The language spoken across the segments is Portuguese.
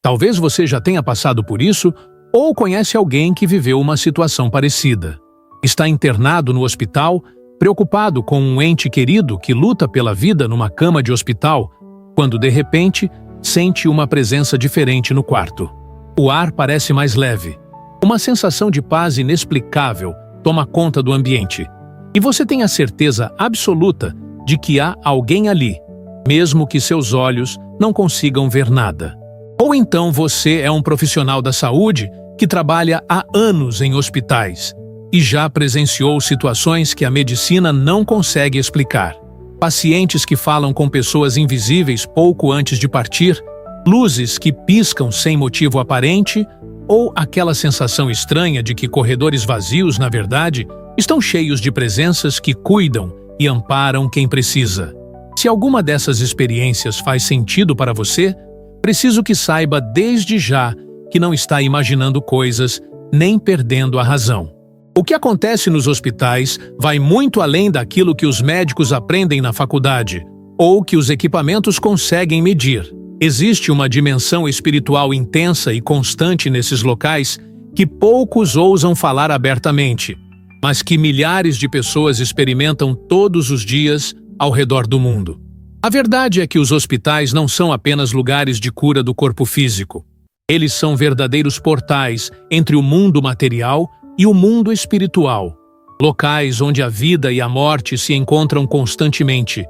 Talvez você já tenha passado por isso ou conhece alguém que viveu uma situação parecida. Está internado no hospital, preocupado com um ente querido que luta pela vida numa cama de hospital, quando de repente sente uma presença diferente no quarto. O ar parece mais leve. Uma sensação de paz inexplicável toma conta do ambiente. E você tem a certeza absoluta de que há alguém ali, mesmo que seus olhos não consigam ver nada. Ou então você é um profissional da saúde que trabalha há anos em hospitais e já presenciou situações que a medicina não consegue explicar. Pacientes que falam com pessoas invisíveis pouco antes de partir, luzes que piscam sem motivo aparente, ou aquela sensação estranha de que corredores vazios, na verdade, estão cheios de presenças que cuidam e amparam quem precisa. Se alguma dessas experiências faz sentido para você, preciso que saiba desde já que não está imaginando coisas nem perdendo a razão. O que acontece nos hospitais vai muito além daquilo que os médicos aprendem na faculdade ou que os equipamentos conseguem medir. Existe uma dimensão espiritual intensa e constante nesses locais que poucos ousam falar abertamente, mas que milhares de pessoas experimentam todos os dias ao redor do mundo. A verdade é que os hospitais não são apenas lugares de cura do corpo físico. Eles são verdadeiros portais entre o mundo material e o mundo espiritual. Locais onde a vida e a morte se encontram constantemente,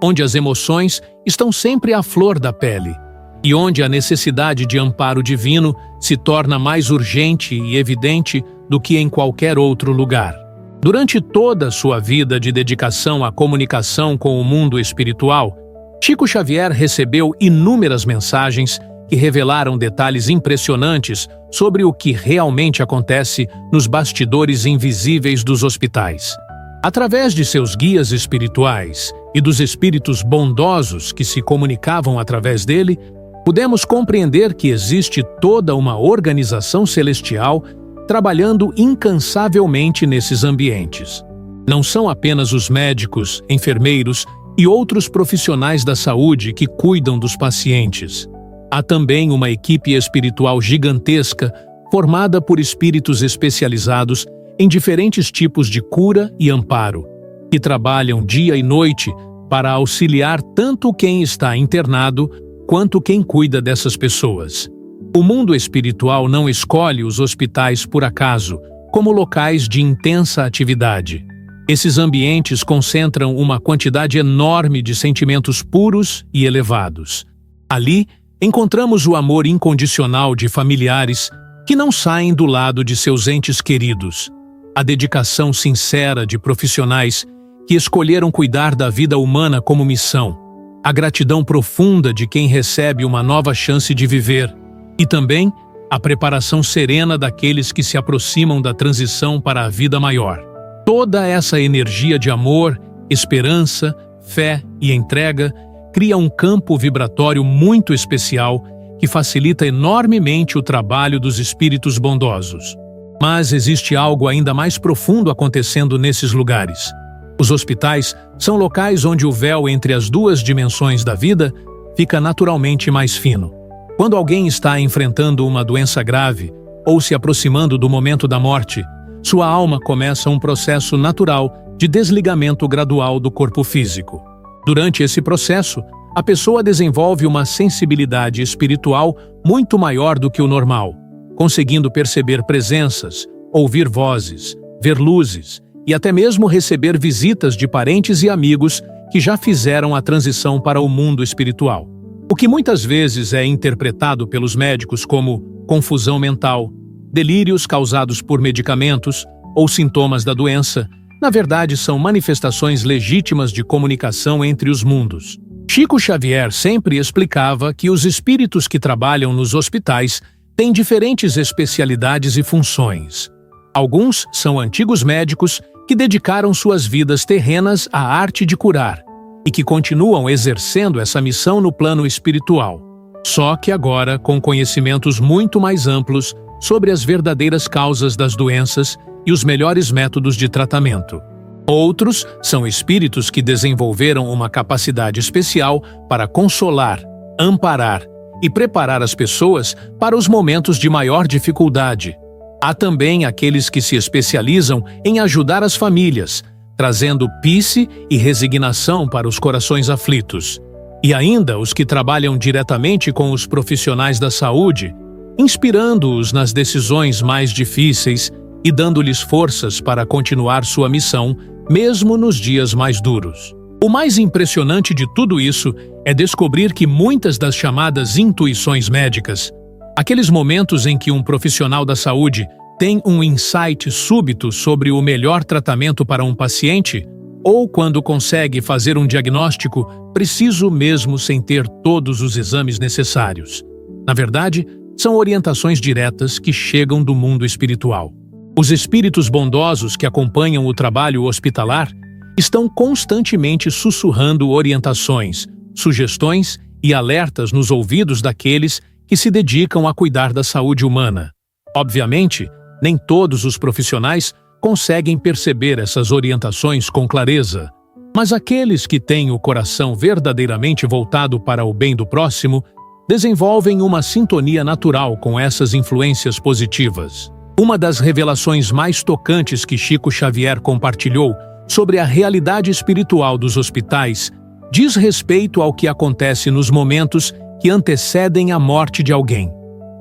onde as emoções estão sempre à flor da pele e onde a necessidade de amparo divino se torna mais urgente e evidente do que em qualquer outro lugar. Durante toda a sua vida de dedicação à comunicação com o mundo espiritual, Chico Xavier recebeu inúmeras mensagens que revelaram detalhes impressionantes sobre o que realmente acontece nos bastidores invisíveis dos hospitais. Através de seus guias espirituais e dos espíritos bondosos que se comunicavam através dele, pudemos compreender que existe toda uma organização celestial trabalhando incansavelmente nesses ambientes. Não são apenas os médicos, enfermeiros e outros profissionais da saúde que cuidam dos pacientes. Há também uma equipe espiritual gigantesca formada por espíritos especializados em diferentes tipos de cura e amparo, que trabalham dia e noite para auxiliar tanto quem está internado quanto quem cuida dessas pessoas. O mundo espiritual não escolhe os hospitais por acaso, como locais de intensa atividade. Esses ambientes concentram uma quantidade enorme de sentimentos puros e elevados. Ali, encontramos o amor incondicional de familiares que não saem do lado de seus entes queridos, a dedicação sincera de profissionais que escolheram cuidar da vida humana como missão, a gratidão profunda de quem recebe uma nova chance de viver e também a preparação serena daqueles que se aproximam da transição para a vida maior. Toda essa energia de amor, esperança, fé e entrega cria um campo vibratório muito especial que facilita enormemente o trabalho dos espíritos bondosos. Mas existe algo ainda mais profundo acontecendo nesses lugares. Os hospitais são locais onde o véu entre as duas dimensões da vida fica naturalmente mais fino. Quando alguém está enfrentando uma doença grave ou se aproximando do momento da morte, sua alma começa um processo natural de desligamento gradual do corpo físico. Durante esse processo, a pessoa desenvolve uma sensibilidade espiritual muito maior do que o normal, conseguindo perceber presenças, ouvir vozes, ver luzes e até mesmo receber visitas de parentes e amigos que já fizeram a transição para o mundo espiritual. O que muitas vezes é interpretado pelos médicos como confusão mental, delírios causados por medicamentos ou sintomas da doença, na verdade são manifestações legítimas de comunicação entre os mundos. Chico Xavier sempre explicava que os espíritos que trabalham nos hospitais têm diferentes especialidades e funções. Alguns são antigos médicos que dedicaram suas vidas terrenas à arte de curar e que continuam exercendo essa missão no plano espiritual, só que agora com conhecimentos muito mais amplos sobre as verdadeiras causas das doenças e os melhores métodos de tratamento. Outros são espíritos que desenvolveram uma capacidade especial para consolar, amparar e preparar as pessoas para os momentos de maior dificuldade. Há também aqueles que se especializam em ajudar as famílias, trazendo peace e resignação para os corações aflitos. E ainda os que trabalham diretamente com os profissionais da saúde, inspirando-os nas decisões mais difíceis e dando-lhes forças para continuar sua missão, mesmo nos dias mais duros. O mais impressionante de tudo isso é descobrir que muitas das chamadas intuições médicas, aqueles momentos em que um profissional da saúde tem um insight súbito sobre o melhor tratamento para um paciente, ou quando consegue fazer um diagnóstico preciso mesmo sem ter todos os exames necessários. Na verdade, são orientações diretas que chegam do mundo espiritual. Os espíritos bondosos que acompanham o trabalho hospitalar estão constantemente sussurrando orientações, sugestões e alertas nos ouvidos daqueles que se dedicam a cuidar da saúde humana. Obviamente, nem todos os profissionais conseguem perceber essas orientações com clareza, mas aqueles que têm o coração verdadeiramente voltado para o bem do próximo desenvolvem uma sintonia natural com essas influências positivas. Uma das revelações mais tocantes que Chico Xavier compartilhou sobre a realidade espiritual dos hospitais diz respeito ao que acontece nos momentos que antecedem a morte de alguém.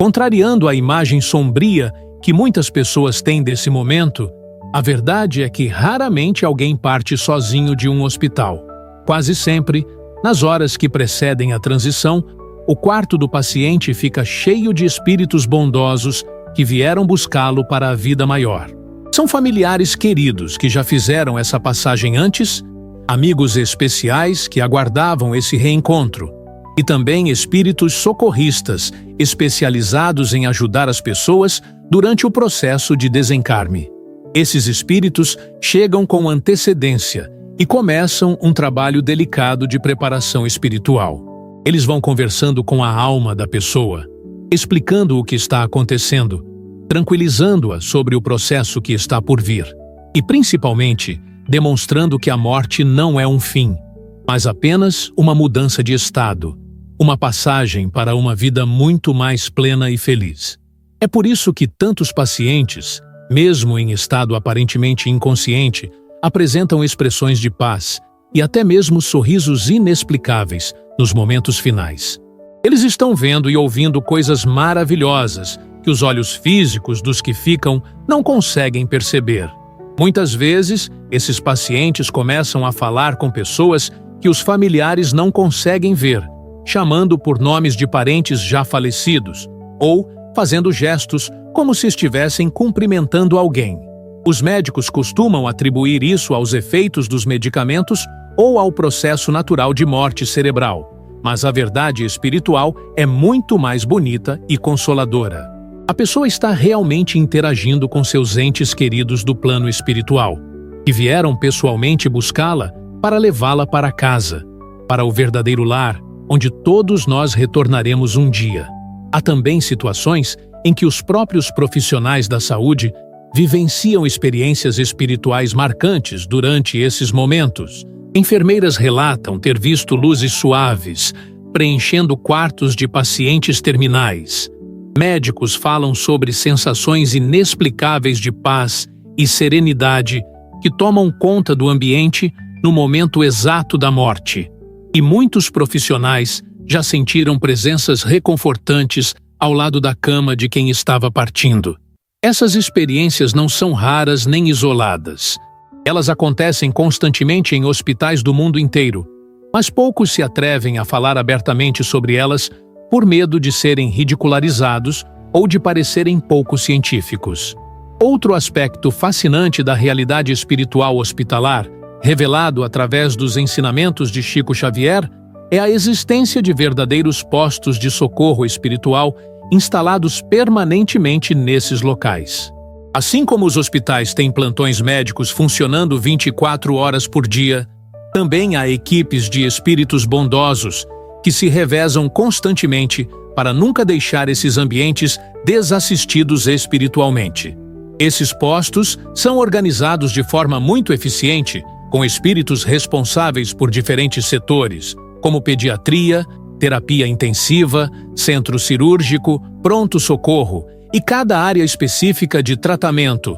Contrariando a imagem sombria que muitas pessoas têm desse momento, a verdade é que raramente alguém parte sozinho de um hospital. Quase sempre, nas horas que precedem a transição, o quarto do paciente fica cheio de espíritos bondosos que vieram buscá-lo para a vida maior. São familiares queridos que já fizeram essa passagem antes, amigos especiais que aguardavam esse reencontro, e também espíritos socorristas especializados em ajudar as pessoas durante o processo de desencarne. Esses espíritos chegam com antecedência e começam um trabalho delicado de preparação espiritual. Eles vão conversando com a alma da pessoa, explicando o que está acontecendo, tranquilizando-a sobre o processo que está por vir e, principalmente, demonstrando que a morte não é um fim, mas apenas uma mudança de estado, uma passagem para uma vida muito mais plena e feliz. É por isso que tantos pacientes, mesmo em estado aparentemente inconsciente, apresentam expressões de paz e até mesmo sorrisos inexplicáveis nos momentos finais. Eles estão vendo e ouvindo coisas maravilhosas que os olhos físicos dos que ficam não conseguem perceber. Muitas vezes, esses pacientes começam a falar com pessoas que os familiares não conseguem ver, chamando por nomes de parentes já falecidos, ou fazendo gestos como se estivessem cumprimentando alguém. Os médicos costumam atribuir isso aos efeitos dos medicamentos ou ao processo natural de morte cerebral, mas a verdade espiritual é muito mais bonita e consoladora. A pessoa está realmente interagindo com seus entes queridos do plano espiritual, que vieram pessoalmente buscá-la para levá-la para casa, para o verdadeiro lar, onde todos nós retornaremos um dia. Há também situações em que os próprios profissionais da saúde vivenciam experiências espirituais marcantes durante esses momentos. Enfermeiras relatam ter visto luzes suaves, preenchendo quartos de pacientes terminais. Médicos falam sobre sensações inexplicáveis de paz e serenidade que tomam conta do ambiente no momento exato da morte. E muitos profissionais já sentiram presenças reconfortantes ao lado da cama de quem estava partindo. Essas experiências não são raras nem isoladas. Elas acontecem constantemente em hospitais do mundo inteiro, mas poucos se atrevem a falar abertamente sobre elas por medo de serem ridicularizados ou de parecerem pouco científicos. Outro aspecto fascinante da realidade espiritual hospitalar, revelado através dos ensinamentos de Chico Xavier, é a existência de verdadeiros postos de socorro espiritual instalados permanentemente nesses locais. Assim como os hospitais têm plantões médicos funcionando 24 horas por dia, também há equipes de espíritos bondosos que se revezam constantemente para nunca deixar esses ambientes desassistidos espiritualmente. Esses postos são organizados de forma muito eficiente, com espíritos responsáveis por diferentes setores, como pediatria, terapia intensiva, centro cirúrgico, pronto-socorro e cada área específica de tratamento.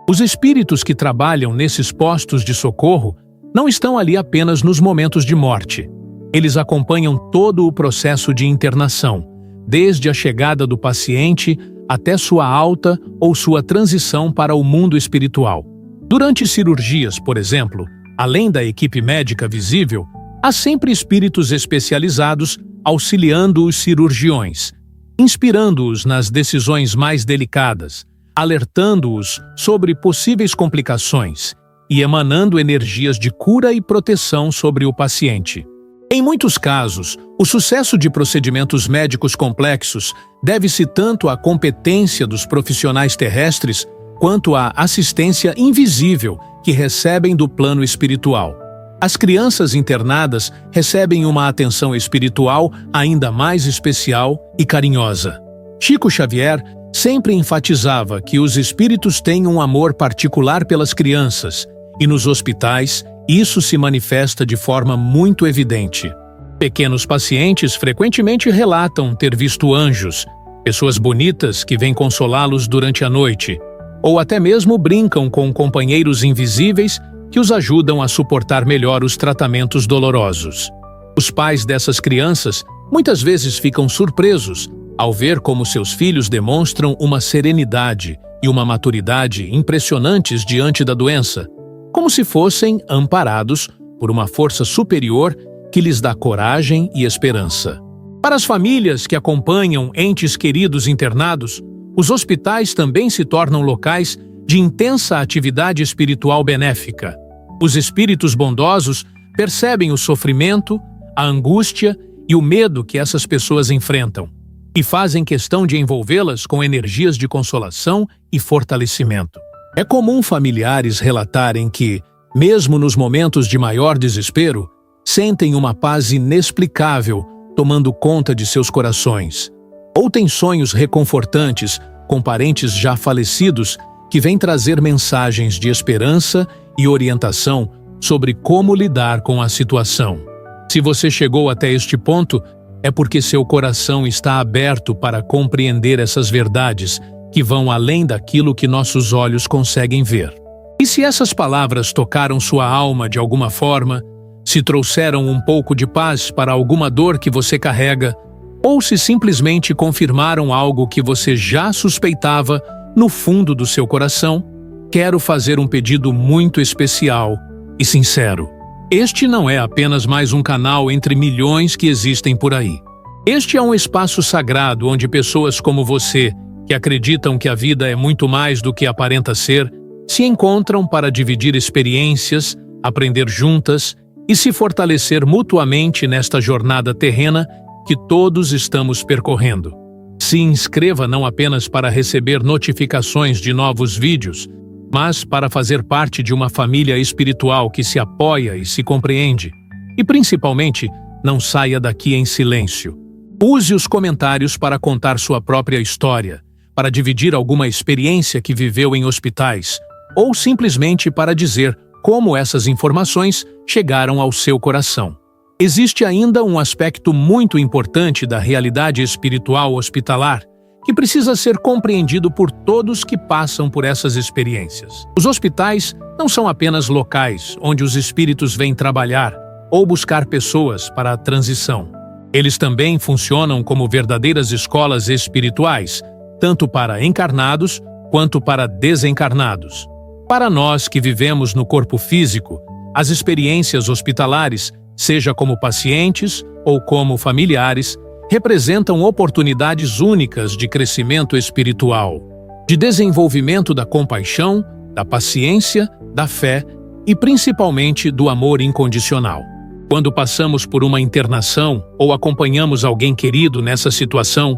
Os espíritos que trabalham nesses postos de socorro não estão ali apenas nos momentos de morte. Eles acompanham todo o processo de internação, desde a chegada do paciente até sua alta ou sua transição para o mundo espiritual. Durante cirurgias, por exemplo, além da equipe médica visível, há sempre espíritos especializados auxiliando os cirurgiões, inspirando-os nas decisões mais delicadas, alertando-os sobre possíveis complicações e emanando energias de cura e proteção sobre o paciente. Em muitos casos, o sucesso de procedimentos médicos complexos deve-se tanto à competência dos profissionais terrestres quanto à assistência invisível que recebem do plano espiritual. As crianças internadas recebem uma atenção espiritual ainda mais especial e carinhosa. Chico Xavier sempre enfatizava que os espíritos têm um amor particular pelas crianças, e nos hospitais isso se manifesta de forma muito evidente. Pequenos pacientes frequentemente relatam ter visto anjos, pessoas bonitas que vêm consolá-los durante a noite, ou até mesmo brincam com companheiros invisíveis que os ajudam a suportar melhor os tratamentos dolorosos. Os pais dessas crianças muitas vezes ficam surpresos ao ver como seus filhos demonstram uma serenidade e uma maturidade impressionantes diante da doença, como se fossem amparados por uma força superior que lhes dá coragem e esperança. Para as famílias que acompanham entes queridos internados, os hospitais também se tornam locais de intensa atividade espiritual benéfica. Os espíritos bondosos percebem o sofrimento, a angústia e o medo que essas pessoas enfrentam e fazem questão de envolvê-las com energias de consolação e fortalecimento. É comum familiares relatarem que, mesmo nos momentos de maior desespero, sentem uma paz inexplicável tomando conta de seus corações, ou têm sonhos reconfortantes com parentes já falecidos que vêm trazer mensagens de esperança e orientação sobre como lidar com a situação. Se você chegou até este ponto, é porque seu coração está aberto para compreender essas verdades que vão além daquilo que nossos olhos conseguem ver. E se essas palavras tocaram sua alma de alguma forma, se trouxeram um pouco de paz para alguma dor que você carrega, ou se simplesmente confirmaram algo que você já suspeitava no fundo do seu coração, quero fazer um pedido muito especial e sincero. Este não é apenas mais um canal entre milhões que existem por aí. Este é um espaço sagrado onde pessoas como você, que acreditam que a vida é muito mais do que aparenta ser, se encontram para dividir experiências, aprender juntas e se fortalecer mutuamente nesta jornada terrena que todos estamos percorrendo. Se inscreva não apenas para receber notificações de novos vídeos, mas para fazer parte de uma família espiritual que se apoia e se compreende. E principalmente, não saia daqui em silêncio. Use os comentários para contar sua própria história, para dividir alguma experiência que viveu em hospitais, ou simplesmente para dizer como essas informações chegaram ao seu coração. Existe ainda um aspecto muito importante da realidade espiritual hospitalar que precisa ser compreendido por todos que passam por essas experiências. Os hospitais não são apenas locais onde os espíritos vêm trabalhar ou buscar pessoas para a transição. Eles também funcionam como verdadeiras escolas espirituais, tanto para encarnados quanto para desencarnados. Para nós que vivemos no corpo físico, as experiências hospitalares, seja como pacientes ou como familiares, representam oportunidades únicas de crescimento espiritual, de desenvolvimento da compaixão, da paciência, da fé e principalmente do amor incondicional. Quando passamos por uma internação ou acompanhamos alguém querido nessa situação,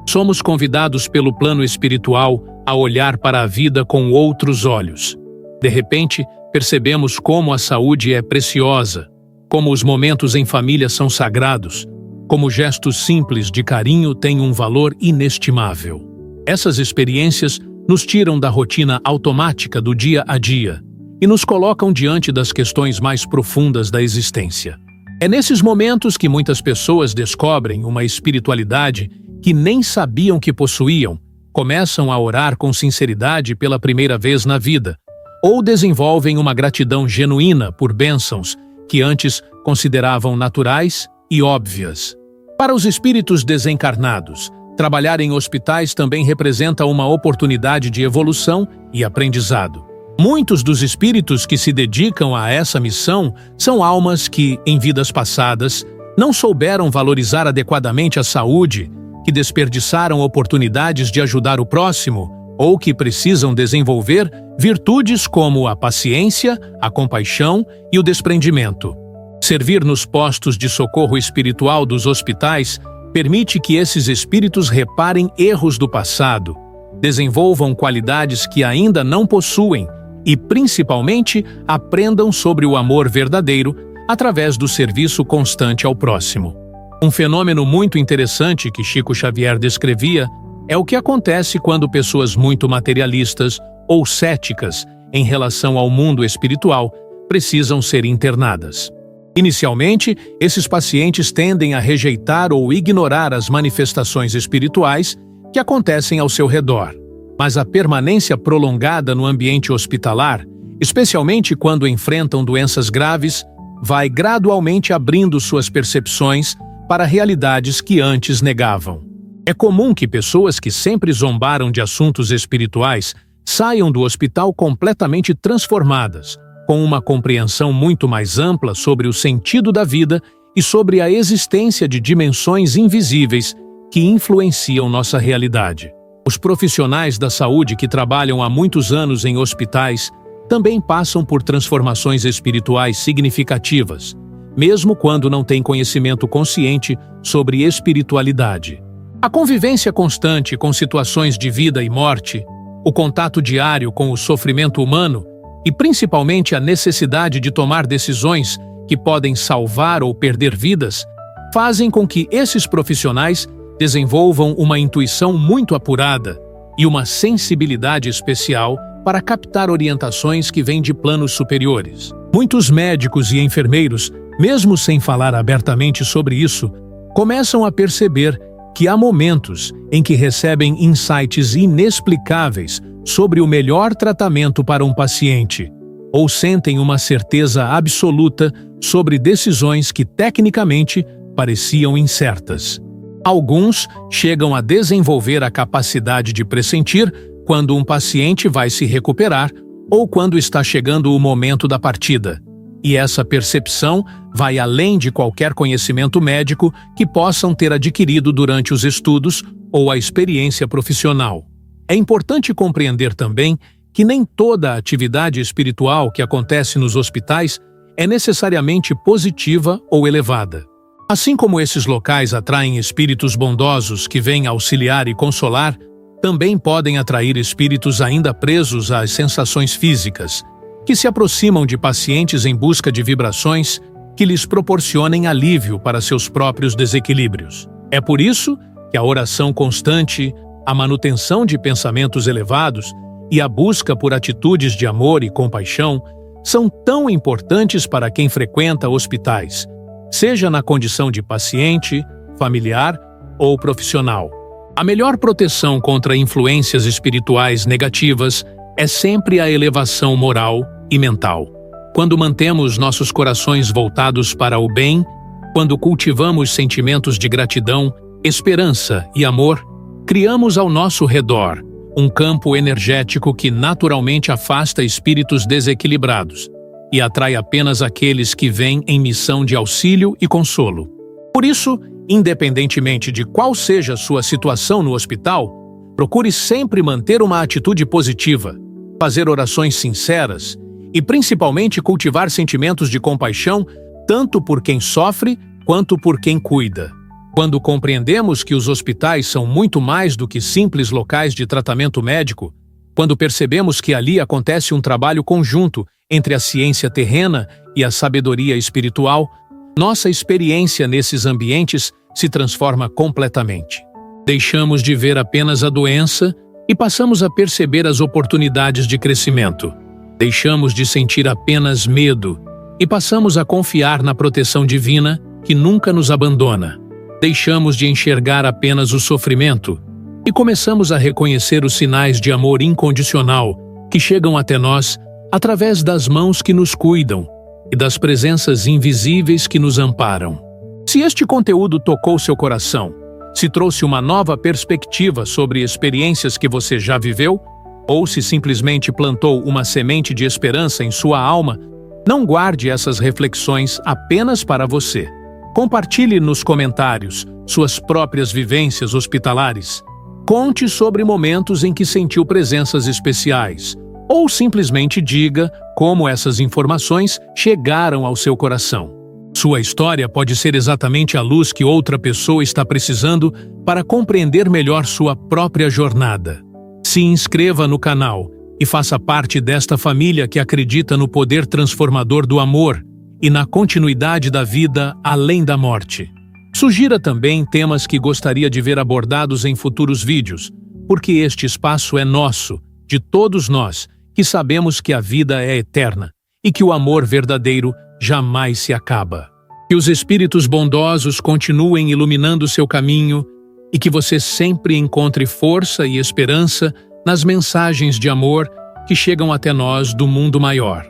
somos convidados pelo plano espiritual a olhar para a vida com outros olhos. De repente, percebemos como a saúde é preciosa, como os momentos em família são sagrados, como gestos simples de carinho têm um valor inestimável. Essas experiências nos tiram da rotina automática do dia a dia e nos colocam diante das questões mais profundas da existência. É nesses momentos que muitas pessoas descobrem uma espiritualidade que nem sabiam que possuíam, começam a orar com sinceridade pela primeira vez na vida, ou desenvolvem uma gratidão genuína por bênçãos que antes consideravam naturais e óbvias. Para os espíritos desencarnados, trabalhar em hospitais também representa uma oportunidade de evolução e aprendizado. Muitos dos espíritos que se dedicam a essa missão são almas que, em vidas passadas, não souberam valorizar adequadamente a saúde, que desperdiçaram oportunidades de ajudar o próximo ou que precisam desenvolver virtudes como a paciência, a compaixão e o desprendimento. Servir nos postos de socorro espiritual dos hospitais permite que esses espíritos reparem erros do passado, desenvolvam qualidades que ainda não possuem e, principalmente, aprendam sobre o amor verdadeiro através do serviço constante ao próximo. Um fenômeno muito interessante que Chico Xavier descrevia é o que acontece quando pessoas muito materialistas ou céticas em relação ao mundo espiritual precisam ser internadas. Inicialmente, esses pacientes tendem a rejeitar ou ignorar as manifestações espirituais que acontecem ao seu redor. Mas a permanência prolongada no ambiente hospitalar, especialmente quando enfrentam doenças graves, vai gradualmente abrindo suas percepções para realidades que antes negavam. É comum que pessoas que sempre zombaram de assuntos espirituais saiam do hospital completamente transformadas, com uma compreensão muito mais ampla sobre o sentido da vida e sobre a existência de dimensões invisíveis que influenciam nossa realidade. Os profissionais da saúde que trabalham há muitos anos em hospitais também passam por transformações espirituais significativas, mesmo quando não têm conhecimento consciente sobre espiritualidade. A convivência constante com situações de vida e morte, o contato diário com o sofrimento humano e principalmente a necessidade de tomar decisões que podem salvar ou perder vidas, fazem com que esses profissionais desenvolvam uma intuição muito apurada e uma sensibilidade especial para captar orientações que vêm de planos superiores. Muitos médicos e enfermeiros, mesmo sem falar abertamente sobre isso, começam a perceber que há momentos em que recebem insights inexplicáveis sobre o melhor tratamento para um paciente, ou sentem uma certeza absoluta sobre decisões que tecnicamente pareciam incertas. Alguns chegam a desenvolver a capacidade de pressentir quando um paciente vai se recuperar ou quando está chegando o momento da partida. E essa percepção vai além de qualquer conhecimento médico que possam ter adquirido durante os estudos ou a experiência profissional. É importante compreender também que nem toda a atividade espiritual que acontece nos hospitais é necessariamente positiva ou elevada. Assim como esses locais atraem espíritos bondosos que vêm auxiliar e consolar, também podem atrair espíritos ainda presos às sensações físicas, que se aproximam de pacientes em busca de vibrações que lhes proporcionem alívio para seus próprios desequilíbrios. É por isso que a oração constante, a manutenção de pensamentos elevados e a busca por atitudes de amor e compaixão são tão importantes para quem frequenta hospitais, seja na condição de paciente, familiar ou profissional. A melhor proteção contra influências espirituais negativas é sempre a elevação moral e mental. Quando mantemos nossos corações voltados para o bem, quando cultivamos sentimentos de gratidão, esperança e amor, criamos ao nosso redor um campo energético que naturalmente afasta espíritos desequilibrados e atrai apenas aqueles que vêm em missão de auxílio e consolo. Por isso, independentemente de qual seja a sua situação no hospital, procure sempre manter uma atitude positiva, fazer orações sinceras e principalmente cultivar sentimentos de compaixão tanto por quem sofre quanto por quem cuida. Quando compreendemos que os hospitais são muito mais do que simples locais de tratamento médico, quando percebemos que ali acontece um trabalho conjunto entre a ciência terrena e a sabedoria espiritual, nossa experiência nesses ambientes se transforma completamente. Deixamos de ver apenas a doença e passamos a perceber as oportunidades de crescimento. Deixamos de sentir apenas medo e passamos a confiar na proteção divina que nunca nos abandona. Deixamos de enxergar apenas o sofrimento e começamos a reconhecer os sinais de amor incondicional que chegam até nós através das mãos que nos cuidam e das presenças invisíveis que nos amparam. Se este conteúdo tocou seu coração, se trouxe uma nova perspectiva sobre experiências que você já viveu, ou se simplesmente plantou uma semente de esperança em sua alma, não guarde essas reflexões apenas para você. Compartilhe nos comentários suas próprias vivências hospitalares. Conte sobre momentos em que sentiu presenças especiais, ou simplesmente diga como essas informações chegaram ao seu coração. Sua história pode ser exatamente a luz que outra pessoa está precisando para compreender melhor sua própria jornada. Se inscreva no canal e faça parte desta família que acredita no poder transformador do amor e na continuidade da vida além da morte. Sugira também temas que gostaria de ver abordados em futuros vídeos, porque este espaço é nosso, de todos nós, que sabemos que a vida é eterna e que o amor verdadeiro jamais se acaba. Que os espíritos bondosos continuem iluminando seu caminho e que você sempre encontre força e esperança nas mensagens de amor que chegam até nós do mundo maior.